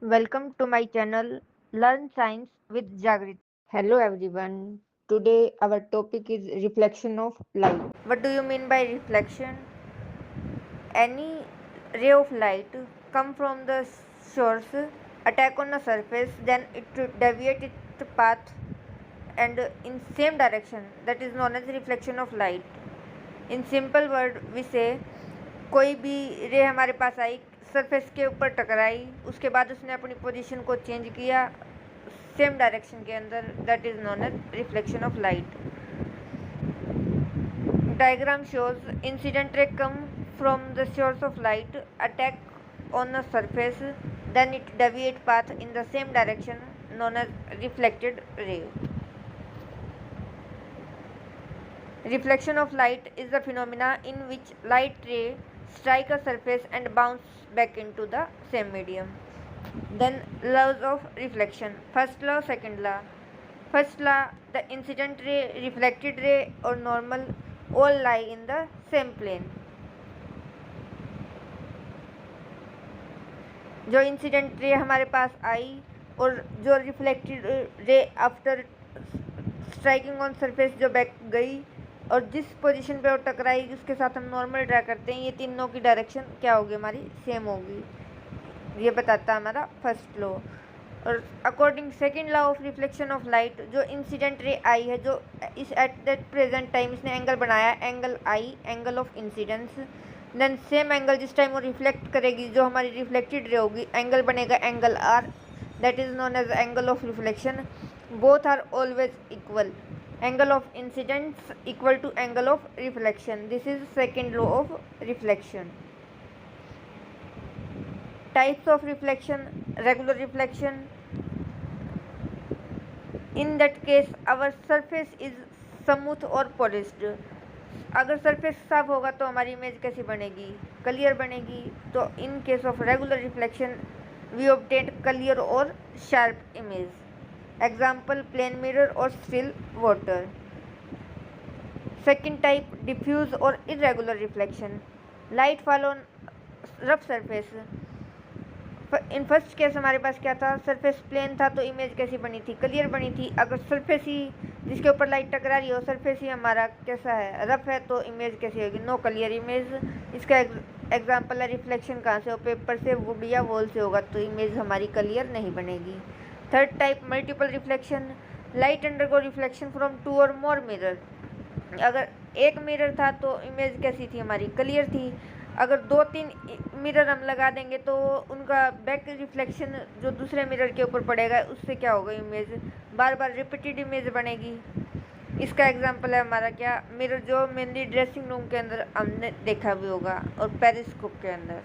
Welcome to my channel Learn Science with Jagrit. Hello everyone. Today our topic is reflection of light. What do you mean by reflection? Any ray of light come from the source, attack on a surface, then it deviate its path and in same direction. That is known as reflection of light. In simple word we say कोई भी रे हमारे पास आई, surface के ऊपर टकराई, उसके बाद उसने अपनी पोजीशन को चेंज किया सेम डायरेक्शन के अंदर, that is known as reflection of light. Diagram shows incident ray come from the source of light, attack on a surface, then it deviate path in the same direction, known as reflected ray. Reflection of light is the phenomena in which light ray strike a surface and bounce back into the same medium. Then laws of reflection. First law, second law. First law, the incident ray, reflected ray or normal all lie in the same plane. जो incident रे हमारे पास आई और जो reflected ray after striking on surface जो back गई और जिस position पे वो टकराई उसके साथ हम नॉर्मल ड्रा करते हैं, ये तीनों की डायरेक्शन क्या होगी, हमारी सेम होगी. ये बताता है हमारा फर्स्ट लॉ. और according second law of reflection of light, जो इंसिडेंट रे आई है, जो इस एट दैट प्रेजेंट टाइम इसने एंगल बनाया, angle I, angle of incidence, then same angle जिस टाइम वो रिफ्लेक्ट करेगी, जो हमारी रिफ्लेक्टेड रे होगी, एंगल बनेगा angle R, that is known as angle of reflection. Both are always equal. Angle of incidence equal to angle of reflection. This is second law of reflection. Types of reflection. Regular reflection. In that case our surface is smooth और polished. अगर surface साफ होगा तो हमारी image कैसी बनेगी, clear बनेगी. तो in case of regular reflection we obtain clear और sharp image. Example plane mirror और still water. Second type diffuse और irregular reflection. Light fall on rough surface. In first case हमारे पास क्या था, सरफेस प्लेन था तो इमेज कैसी बनी थी, क्लियर बनी थी. अगर सरफेस ही जिसके ऊपर लाइट टकरा रही हो, सरफेस ही हमारा कैसा है, रफ है, तो इमेज कैसी होगी, नो क्लियर इमेज. इसका एग्जांपल है रिफ्लेक्शन कहाँ से हो, पेपर से, वुड या वॉल से होगा तो इमेज हमारी क्लियर नहीं बनेगी. Third type multiple reflection. Light undergo reflection from two और मोर मिरर. अगर एक मिरर था तो इमेज कैसी थी, हमारी क्लियर थी. अगर 2-3 मिरर हम लगा देंगे तो उनका बैक रिफ्लेक्शन जो दूसरे मिरर के ऊपर पड़ेगा उससे क्या होगा, इमेज बार बार रिपीटेड इमेज बनेगी. इसका एग्जांपल है हमारा क्या, मिरर जो मेनली ड्रेसिंग रूम के अंदर हमने देखा भी होगा और पेरिस्कोप के अंदर.